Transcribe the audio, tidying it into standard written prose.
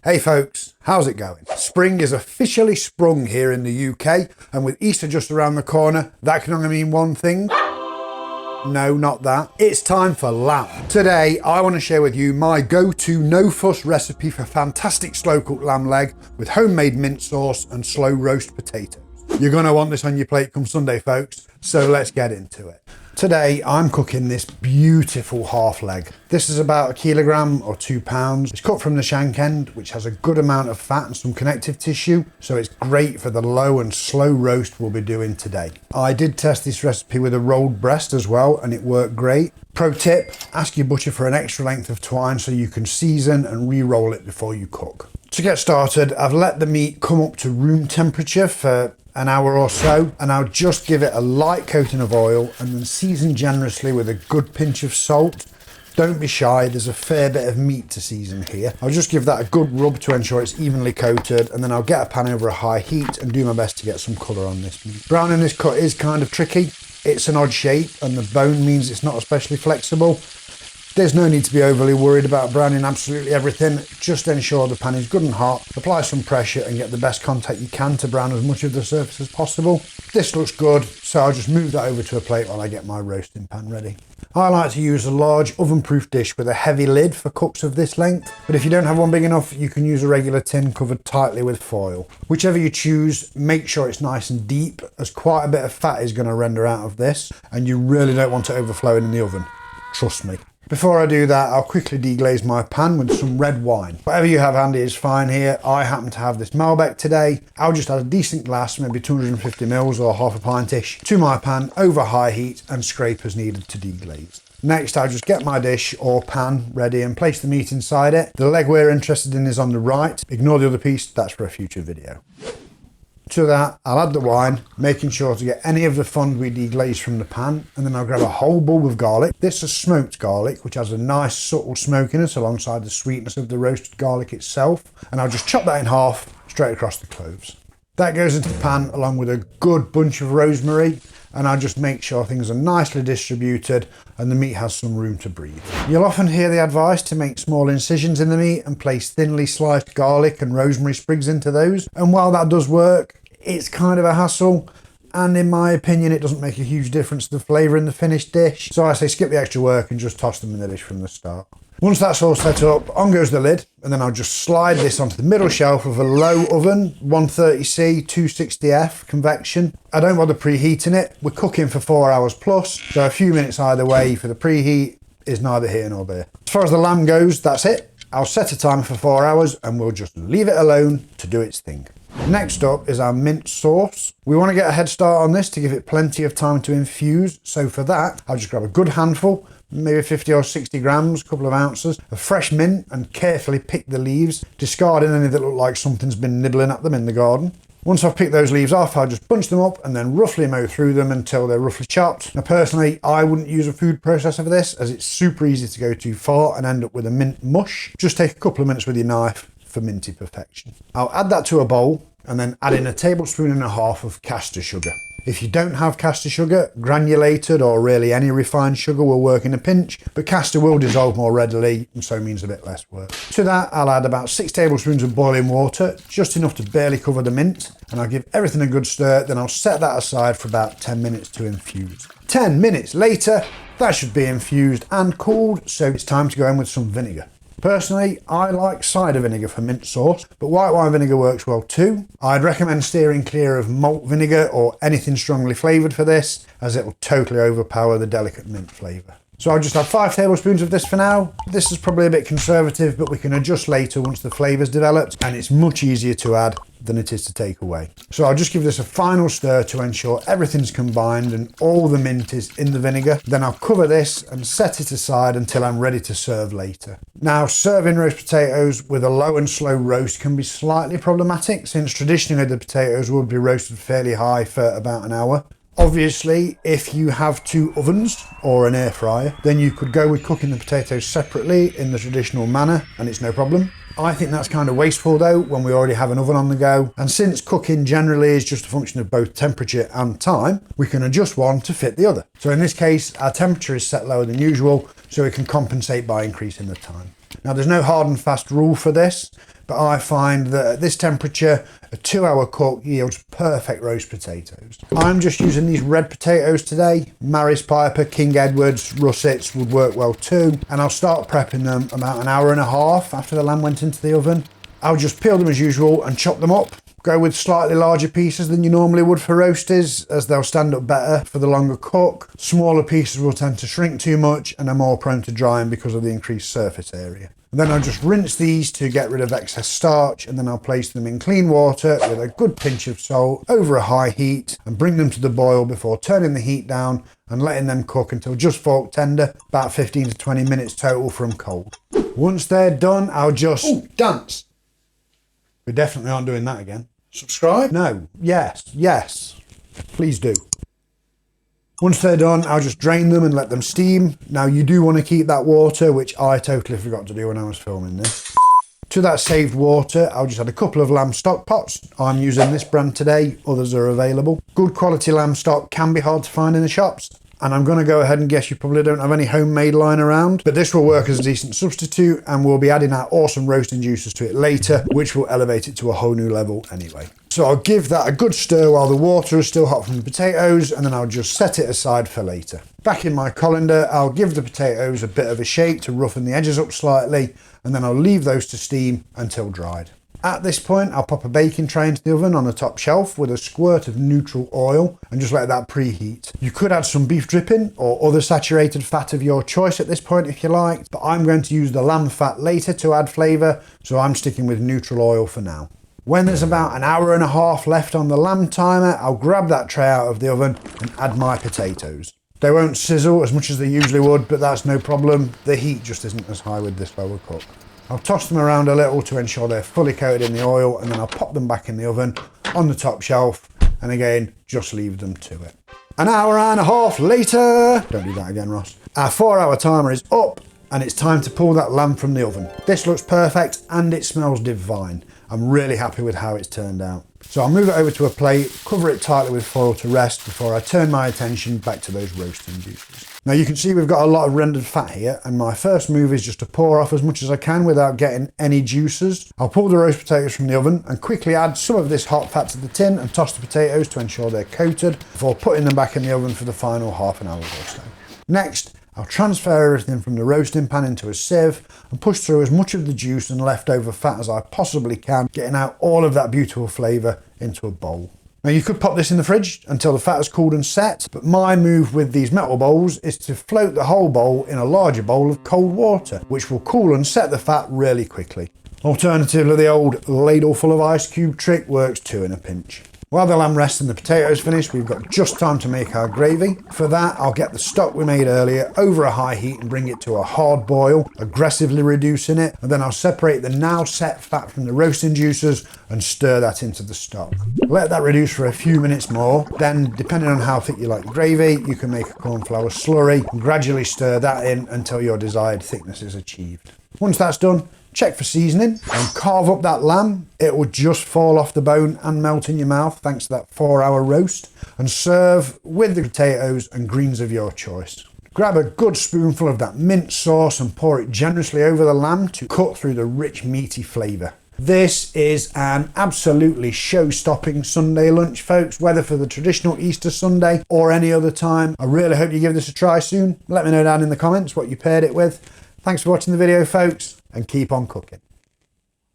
Hey folks, how's it going? Spring is officially sprung here in the UK, and with Easter just around the corner, that can only mean one thing. No, not that. It's time for lamb. Today, I want to share with you my go-to no-fuss recipe for fantastic slow-cooked lamb leg with homemade mint sauce and slow roast potatoes. You're going to want this on your plate come Sunday, folks, so let's get into it. Today, I'm cooking this beautiful half leg. This is about 1 kilogram or 2 pounds. It's cut from the shank end, which has a good amount of fat and some connective tissue, so it's great for the low and slow roast we'll be doing today. I did test this recipe with a rolled breast as well, and it worked great. Pro tip, ask your butcher for an extra length of twine so you can season and re-roll it before you cook. To get started, I've let the meat come up to room temperature for an hour or so, and I'll just give it a light coating of oil and then season generously with a good pinch of salt. Don't be shy, there's a fair bit of meat to season here. I'll just give that a good rub to ensure it's evenly coated, and then I'll get a pan over a high heat and do my best to get some colour on this meat. Browning this cut is kind of tricky. It's an odd shape and the bone means it's not especially flexible. There's no need to be overly worried about browning absolutely everything. Just ensure the pan is good and hot, apply some pressure and get the best contact you can to brown as much of the surface as possible. This looks good, so I'll just move that over to a plate while I get my roasting pan ready. I like to use a large oven-proof dish with a heavy lid for cooks of this length, but if you don't have one big enough, you can use a regular tin covered tightly with foil. Whichever you choose, make sure it's nice and deep, as quite a bit of fat is going to render out of this, and you really don't want it overflowing in the oven. Trust me. Before I do that, I'll quickly deglaze my pan with some red wine. Whatever you have handy is fine here. I happen to have this Malbec today. I'll just add a decent glass, maybe 250 ml or half a pint-ish, to my pan over high heat and scrape as needed to deglaze. Next, I'll just get my dish or pan ready and place the meat inside it. The leg we're interested in is on the right. Ignore the other piece, that's for a future video. To that, I'll add the wine, making sure to get any of the fond we deglaze from the pan, and then I'll grab a whole bulb of garlic. This is smoked garlic, which has a nice subtle smokiness alongside the sweetness of the roasted garlic itself, and I'll just chop that in half straight across the cloves. That goes into the pan along with a good bunch of rosemary, and I'll just make sure things are nicely distributed and the meat has some room to breathe. You'll often hear the advice to make small incisions in the meat and place thinly sliced garlic and rosemary sprigs into those, and while that does work, it's kind of a hassle, and in my opinion it doesn't make a huge difference to the flavour in the finished dish, so I say skip the extra work and just toss them in the dish from the start. Once that's all set up, on goes the lid, and then I'll just slide this onto the middle shelf of a low oven, 130C, 260F convection. I don't bother preheating it. We're cooking for 4 hours plus, so a few minutes either way for the preheat is neither here nor there. As far as the lamb goes, that's it. I'll set a timer for 4 hours and we'll just leave it alone to do its thing. Next up is our mint sauce. We want to get a head start on this to give it plenty of time to infuse, so for that I'll just grab a good handful, maybe 50 or 60 grams, a couple of ounces of fresh mint, and carefully pick the leaves, discarding any that look like something's been nibbling at them in the garden. Once I've picked those leaves off, I'll just bunch them up and then roughly mow through them until they're roughly chopped. Now personally, I wouldn't use a food processor for this, as it's super easy to go too far and end up with a mint mush. Just take a couple of minutes with your knife for minty perfection. I'll add that to a bowl and then add in 1.5 tablespoons of caster sugar. If you don't have caster sugar, granulated or really any refined sugar will work in a pinch, but caster will dissolve more readily and so means a bit less work. To that, I'll add about 6 tablespoons of boiling water, just enough to barely cover the mint, and I'll give everything a good stir, then I'll set that aside for about 10 minutes to infuse. 10 minutes later, that should be infused and cooled, so it's time to go in with some vinegar. Personally, I like cider vinegar for mint sauce, but white wine vinegar works well too. I'd recommend steering clear of malt vinegar or anything strongly flavoured for this, as it will totally overpower the delicate mint flavour. So I'll just add 5 tablespoons of this for now. This is probably a bit conservative, but we can adjust later once the flavour's developed, and it's much easier to add than it is to take away. So I'll just give this a final stir to ensure everything's combined and all the mint is in the vinegar. Then I'll cover this and set it aside until I'm ready to serve later. Now, serving roast potatoes with a low and slow roast can be slightly problematic, since traditionally the potatoes would be roasted fairly high for about an hour. Obviously, if you have 2 ovens or an air fryer, then you could go with cooking the potatoes separately in the traditional manner and it's no problem. I think that's kind of wasteful though, when we already have an oven on the go. And since cooking generally is just a function of both temperature and time, we can adjust one to fit the other. So in this case, our temperature is set lower than usual, so we can compensate by increasing the time. Now there's no hard and fast rule for this, but I find that at this temperature, a 2-hour cook yields perfect roast potatoes. I'm just using these red potatoes today. Maris Piper, King Edwards, Russets would work well too. And I'll start prepping them about an hour and a half after the lamb went into the oven. I'll just peel them as usual and chop them up. Go with slightly larger pieces than you normally would for roasties, as they'll stand up better for the longer cook. Smaller pieces will tend to shrink too much and are more prone to drying because of the increased surface area. And then I'll just rinse these to get rid of excess starch, and then I'll place them in clean water with a good pinch of salt over a high heat and bring them to the boil before turning the heat down and letting them cook until just fork tender, about 15 to 20 minutes total from cold. Once they're done, I'll just... Ooh, dance! We definitely aren't doing that again. Subscribe? No. Yes. Please do. Once they're done, I'll just drain them and let them steam. Now you do want to keep that water, which I totally forgot to do when I was filming this. To that saved water, I'll just add a couple of lamb stock pots. I'm using this brand today, others are available. Good quality lamb stock can be hard to find in the shops. And I'm going to go ahead and guess you probably don't have any homemade lying around, but this will work as a decent substitute, and we'll be adding our awesome roasting juices to it later, which will elevate it to a whole new level anyway. So I'll give that a good stir while the water is still hot from the potatoes, and then I'll just set it aside for later. Back in my colander, I'll give the potatoes a bit of a shake to roughen the edges up slightly, and then I'll leave those to steam until dried. At this point, I'll pop a baking tray into the oven on the top shelf with a squirt of neutral oil and just let that preheat. You could add some beef dripping or other saturated fat of your choice at this point if you like, but I'm going to use the lamb fat later to add flavour, so I'm sticking with neutral oil for now. When there's about an hour and a half left on the lamb timer, I'll grab that tray out of the oven and add my potatoes. They won't sizzle as much as they usually would, but that's no problem. The heat just isn't as high with this lower cook. I'll toss them around a little to ensure they're fully coated in the oil, and then I'll pop them back in the oven on the top shelf, and again, just leave them to it. An hour and a half later, don't do that again, Ross. Our 4-hour timer is up, and it's time to pull that lamb from the oven. This looks perfect and it smells divine. I'm really happy with how it's turned out. So I'll move it over to a plate, cover it tightly with foil to rest before I turn my attention back to those roasting juices. Now you can see we've got a lot of rendered fat here, and my first move is just to pour off as much as I can without getting any juices. I'll pull the roast potatoes from the oven and quickly add some of this hot fat to the tin and toss the potatoes to ensure they're coated before putting them back in the oven for the final half an hour or so. Next, I'll transfer everything from the roasting pan into a sieve and push through as much of the juice and leftover fat as I possibly can, getting out all of that beautiful flavour into a bowl. Now you could pop this in the fridge until the fat is cooled and set, but my move with these metal bowls is to float the whole bowl in a larger bowl of cold water, which will cool and set the fat really quickly. Alternatively, the old ladle full of ice cube trick works too in a pinch. While the lamb rests and the potatoes finish, we've got just time to make our gravy. For that, I'll get the stock we made earlier over a high heat and bring it to a hard boil, aggressively reducing it, and then I'll separate the now set fat from the roasting juices and stir that into the stock. Let that reduce for a few minutes more, then depending on how thick you like your gravy, you can make a cornflour slurry and gradually stir that in until your desired thickness is achieved. Once that's done, check for seasoning and carve up that lamb. It will just fall off the bone and melt in your mouth thanks to that 4-hour roast, and serve with the potatoes and greens of your choice. Grab a good spoonful of that mint sauce and pour it generously over the lamb to cut through the rich meaty flavour. This is an absolutely show-stopping Sunday lunch, folks, whether for the traditional Easter Sunday or any other time. I really hope you give this a try soon. Let me know down in the comments what you paired it with. Thanks for watching the video, folks, and keep on cooking.